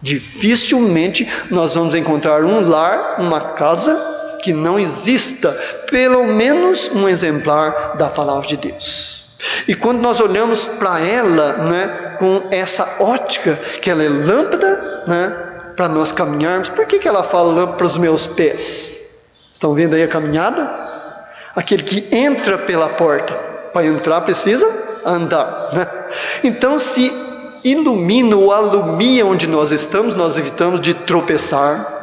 Dificilmente nós vamos encontrar um lar, uma casa, que não exista pelo menos um exemplar da palavra de Deus. E quando nós olhamos para ela, né, com essa ótica, que ela é lâmpada, né, para nós caminharmos. Por que ela fala lâmpada para os meus pés? Estão vendo aí a caminhada? Aquele que entra pela porta, para entrar precisa andar, né? Então, se ilumina ou alumia onde nós estamos, nós evitamos de tropeçar,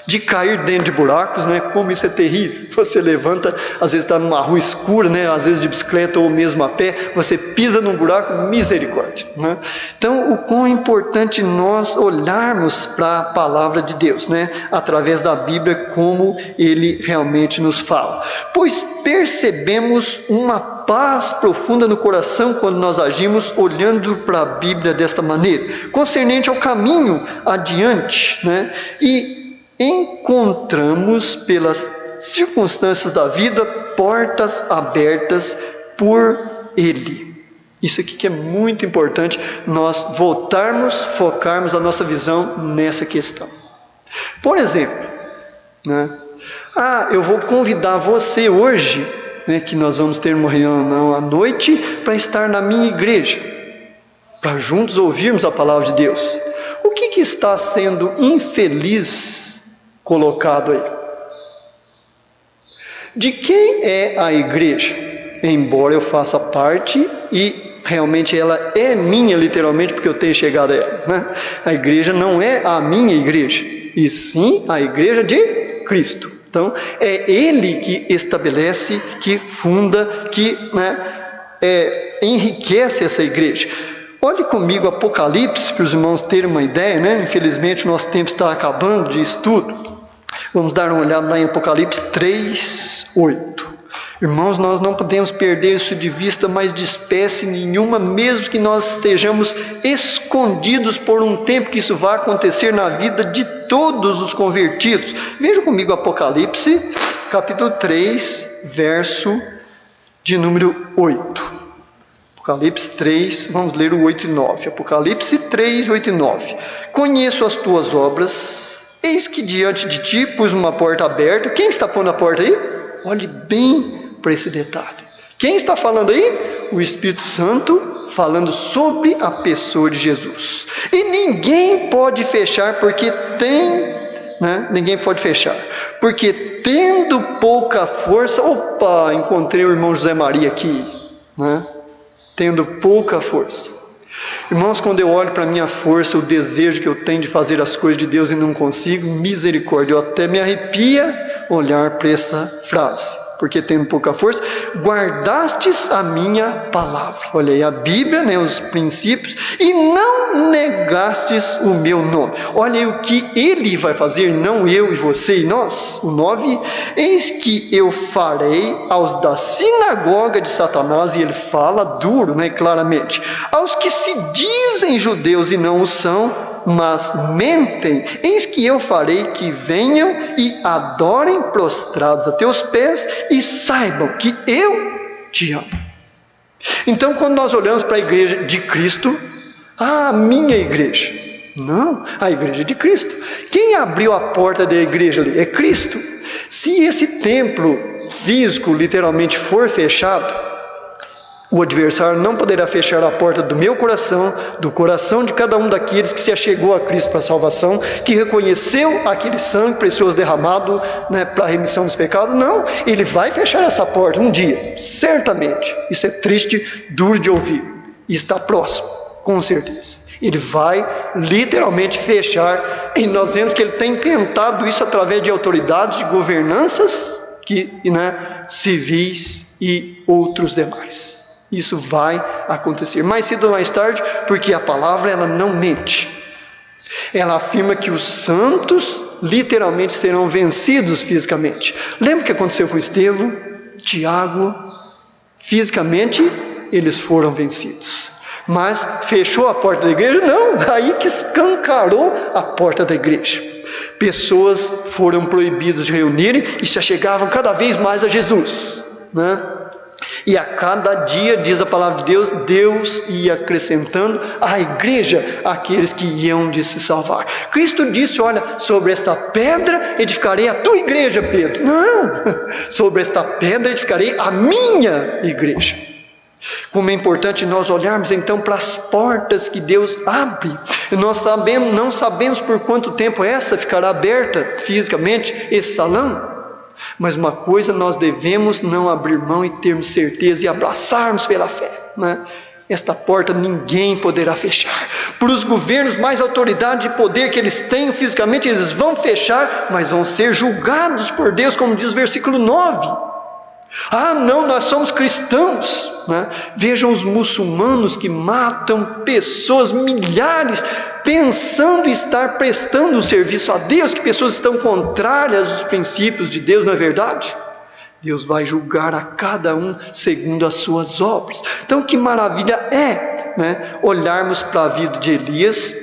de cair dentro de buracos, né? Como isso é terrível. Você levanta, às vezes está numa rua escura, né? Às vezes de bicicleta ou mesmo a pé, você pisa num buraco, misericórdia, né? Então, o quão é importante nós olharmos para a palavra de Deus, né? Através da Bíblia, como ele realmente nos fala. Pois percebemos uma paz profunda no coração quando nós agimos olhando para a Bíblia desta maneira, concernente ao caminho adiante, né? E encontramos pelas circunstâncias da vida portas abertas por Ele. Isso aqui que é muito importante, nós voltarmos, focarmos a nossa visão nessa questão. Por exemplo, né? Eu vou convidar você hoje, né, que nós vamos ter uma reunião à noite, para estar na minha igreja, para juntos ouvirmos a palavra de Deus. O que está sendo infeliz colocado aí? De quem é a igreja? Embora eu faça parte e realmente ela é minha literalmente, porque eu tenho chegado a ela, né? A igreja não é a minha igreja, e sim a igreja de Cristo. Então é Ele que estabelece, que funda, que, né, enriquece essa igreja. Olhe comigo Apocalipse, para os irmãos terem uma ideia, né? Infelizmente o nosso tempo está acabando de estudo. Vamos dar uma olhada lá em Apocalipse 3:8. Irmãos, nós não podemos perder isso de vista, mas de espécie nenhuma, mesmo que nós estejamos escondidos por um tempo, que isso vai acontecer na vida de todos os convertidos. Veja comigo Apocalipse, capítulo 3, verso de número 8. Apocalipse 3, vamos ler o 8 e 9. Apocalipse 3, 8 e 9. Conheço as tuas obras, Eis que diante de ti pus uma porta aberta. Quem está pondo a porta aí? Olhe bem para esse detalhe. Quem está falando aí? O Espírito Santo falando sobre a pessoa de Jesus. E ninguém pode fechar porque tem... Ninguém pode fechar. Porque tendo pouca força... Opa, encontrei o irmão José Maria aqui. Tendo pouca força. Irmãos, quando eu olho para a minha força, o desejo que eu tenho de fazer as coisas de Deus e não consigo, misericórdia, eu até me arrepia olhar para essa frase. Porque tendo pouca força, guardastes a minha palavra. Olha aí a Bíblia, os princípios, e não negastes o meu nome. Olha aí o que ele vai fazer, não eu e você e nós. O 9, eis que eu farei aos da sinagoga de Satanás, e ele fala duro, claramente, aos que se dizem judeus e não o são, mas mentem, eis que eu farei que venham e adorem prostrados a teus pés e saibam que eu te amo. Então, quando nós olhamos para a igreja de Cristo, a minha igreja, não, a igreja de Cristo. Quem abriu a porta da igreja ali? É Cristo. Se esse templo físico literalmente for fechado, o adversário não poderá fechar a porta do meu coração, do coração de cada um daqueles que se achegou a Cristo para a salvação, que reconheceu aquele sangue precioso derramado para a remissão dos pecados. Não, ele vai fechar essa porta um dia, certamente. Isso é triste, duro de ouvir, e está próximo, com certeza. Ele vai literalmente fechar, e nós vemos que ele tem tentado isso através de autoridades, de governanças civis e outros demais. Isso vai acontecer mais cedo ou mais tarde, porque a palavra ela não mente. Ela afirma que os santos literalmente serão vencidos fisicamente. Lembra o que aconteceu com Estevão, Tiago? Fisicamente eles foram vencidos. Mas fechou a porta da igreja? Não, aí que escancarou a porta da igreja. Pessoas foram proibidas de reunirem e se achegavam cada vez mais a Jesus, E a cada dia, diz a palavra de Deus, Deus ia acrescentando à igreja aqueles que iam de se salvar. Cristo disse, olha, sobre esta pedra edificarei a tua igreja, Pedro. Não, sobre esta pedra edificarei a minha igreja. Como é importante nós olharmos então para as portas que Deus abre. Nós não sabemos por quanto tempo essa ficará aberta fisicamente, esse salão. Mas uma coisa nós devemos não abrir mão e termos certeza e abraçarmos pela fé, Esta porta ninguém poderá fechar. Por os governos, mais autoridade e poder que eles tenham fisicamente, eles vão fechar, mas vão ser julgados por Deus, como diz o versículo 9. Ah, não, nós somos cristãos, Vejam os muçulmanos que matam pessoas, milhares, pensando estar prestando um serviço a Deus, que pessoas estão contrárias aos princípios de Deus, não é verdade? Deus vai julgar a cada um segundo as suas obras. Então que maravilha é, olharmos para a vida de Elias,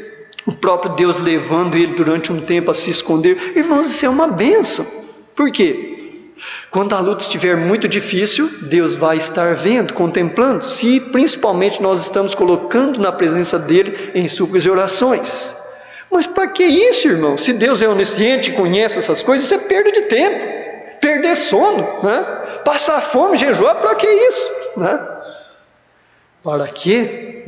o próprio Deus levando ele durante um tempo a se esconder. Irmãos, isso é uma bênção. Por quê? Quando a luta estiver muito difícil, Deus vai estar vendo, contemplando, se principalmente nós estamos colocando na presença dele em súplicas e orações. Mas para que isso, irmão? Se Deus é onisciente e conhece essas coisas, isso é perda de tempo, perder sono, passar fome, jejuar, para que isso? Para quê?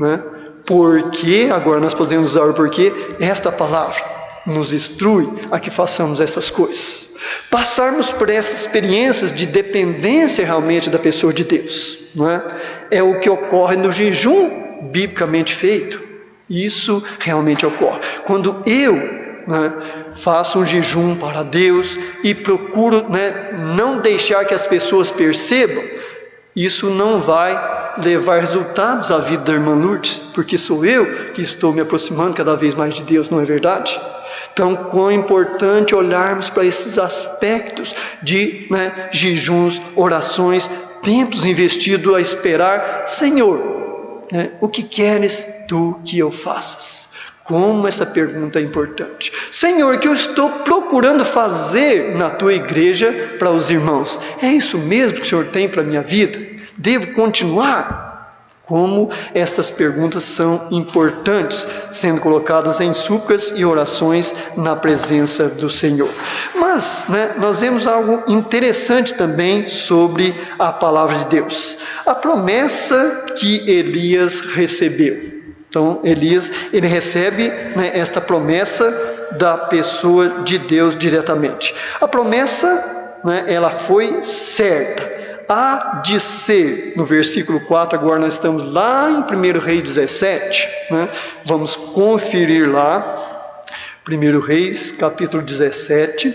Porque, agora nós podemos usar o porquê, esta palavra nos instrui a que façamos essas coisas. Passarmos por essas experiências de dependência realmente da pessoa de Deus, é o que ocorre no jejum biblicamente feito. Isso realmente ocorre. Quando eu faço um jejum para Deus e procuro não deixar que as pessoas percebam, isso não vai levar resultados à vida da irmã Lourdes, porque sou eu que estou me aproximando cada vez mais de Deus, não é verdade? Então, quão importante olharmos para esses aspectos de jejuns, orações, tempos investidos a esperar, Senhor, o que queres tu que eu faças? Como essa pergunta é importante. Senhor, o que eu estou procurando fazer na tua igreja para os irmãos? É isso mesmo que o Senhor tem para a minha vida? Devo continuar? Como estas perguntas são importantes, sendo colocadas em súplicas e orações na presença do Senhor. Mas, nós vemos algo interessante também sobre a palavra de Deus. A promessa que Elias recebeu. Então, Elias, ele recebe esta promessa da pessoa de Deus diretamente. A promessa, ela foi certa. Há de ser, no versículo 4, agora nós estamos lá em 1 Reis 17, vamos conferir lá, 1 Reis, capítulo 17.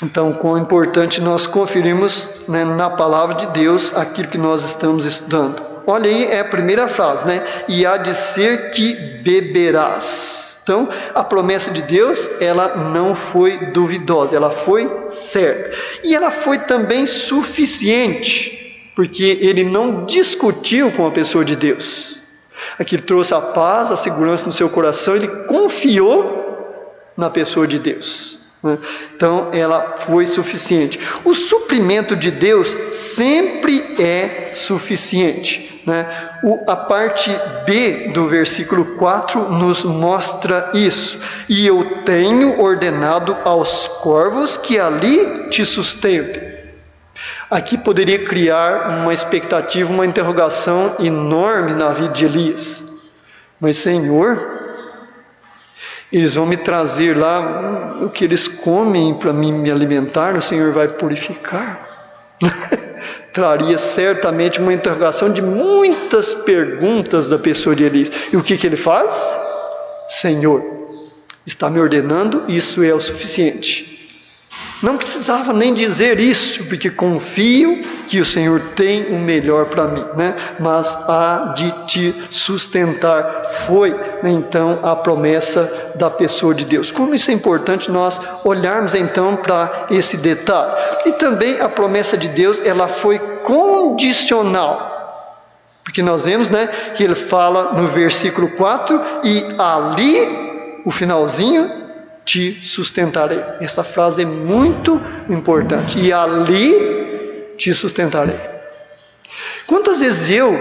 Então, quão importante nós conferirmos na palavra de Deus aquilo que nós estamos estudando. Olha aí, é a primeira frase, e há de ser que beberás. Então, a promessa de Deus, ela não foi duvidosa, ela foi certa. E ela foi também suficiente, porque ele não discutiu com a pessoa de Deus. Aquilo trouxe a paz, a segurança no seu coração, ele confiou na pessoa de Deus. Então, ela foi suficiente. O suprimento de Deus sempre é suficiente. A parte B do versículo 4 nos mostra isso. E eu tenho ordenado aos corvos que ali te sustentem. Aqui poderia criar uma expectativa, uma interrogação enorme na vida de Elias. Mas, Senhor, eles vão me trazer lá o que eles comem para mim me alimentar, o Senhor vai purificar. Traria certamente uma interrogação de muitas perguntas da pessoa de Elias. E o que ele faz? Senhor, está me ordenando, isso é o suficiente. Não precisava nem dizer isso, porque confio que o Senhor tem o melhor para mim, Mas há de te sustentar. Foi, então, a promessa da pessoa de Deus. Como isso é importante nós olharmos, então, para esse detalhe. E também a promessa de Deus, ela foi condicional. Porque nós vemos, que ele fala no versículo 4, e ali, o finalzinho, te sustentarei. Essa frase é muito importante. E ali te sustentarei. Quantas vezes eu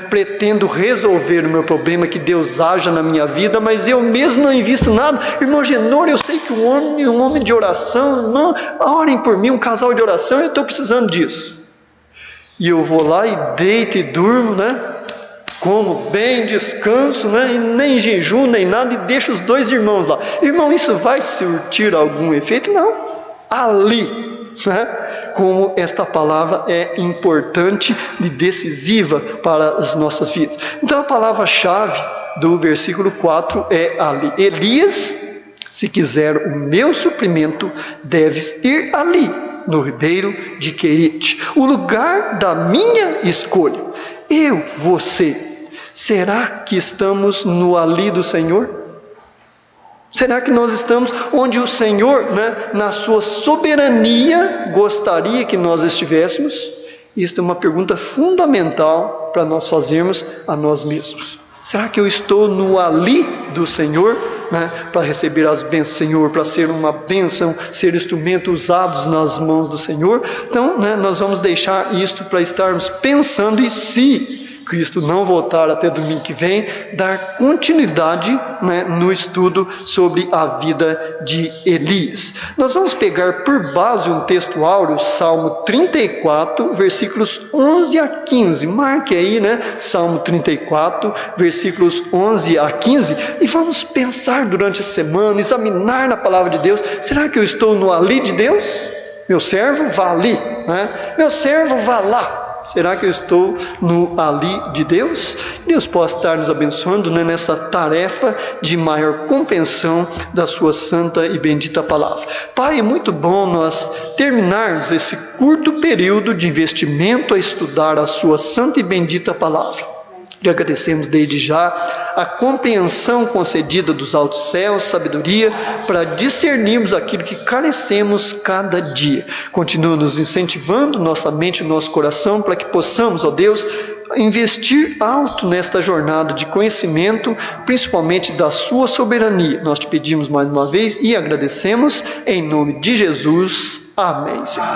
pretendo resolver o meu problema, que Deus haja na minha vida, mas eu mesmo não invisto nada. Irmão Genor, eu sei que um homem de oração, irmão, orem por mim, um casal de oração, eu estou precisando disso. E eu vou lá e deito e durmo, como bem, descanso, e nem jejum, nem nada, e deixo os dois irmãos lá. Irmão, isso vai surtir algum efeito? Não. Ali, como esta palavra é importante e decisiva para as nossas vidas. Então, a palavra-chave do versículo 4 é ali. Elias, se quiser o meu suprimento, deves ir ali, no ribeiro de Querite, o lugar da minha escolha. Eu, você, será que estamos no ali do Senhor? Será que nós estamos onde o Senhor, na sua soberania, gostaria que nós estivéssemos? Isso é uma pergunta fundamental para nós fazermos a nós mesmos. Será que eu estou no ali do Senhor, para receber as bênçãos do Senhor, para ser uma bênção, ser instrumento usados nas mãos do Senhor? Então, nós vamos deixar isto para estarmos pensando, e se Cristo não voltar até domingo que vem, dar continuidade no estudo sobre a vida de Elias. Nós vamos pegar por base um texto áureo, Salmo 34, versículos 11 a 15. Marque aí, Salmo 34, versículos 11 a 15, e vamos pensar durante a semana, examinar na palavra de Deus. Será que eu estou no ali de Deus? Meu servo, vá ali. Meu servo, vá lá. Será que eu estou no ali de Deus? Deus possa estar nos abençoando nessa tarefa de maior compreensão da sua santa e bendita palavra. Pai, é muito bom nós terminarmos esse curto período de investimento a estudar a sua santa e bendita palavra. Te agradecemos desde já a compreensão concedida dos altos céus, sabedoria, para discernirmos aquilo que carecemos cada dia. Continua nos incentivando, nossa mente e nosso coração, para que possamos, ó Deus, investir alto nesta jornada de conhecimento, principalmente da sua soberania. Nós te pedimos mais uma vez e agradecemos, em nome de Jesus. Amém, Senhor.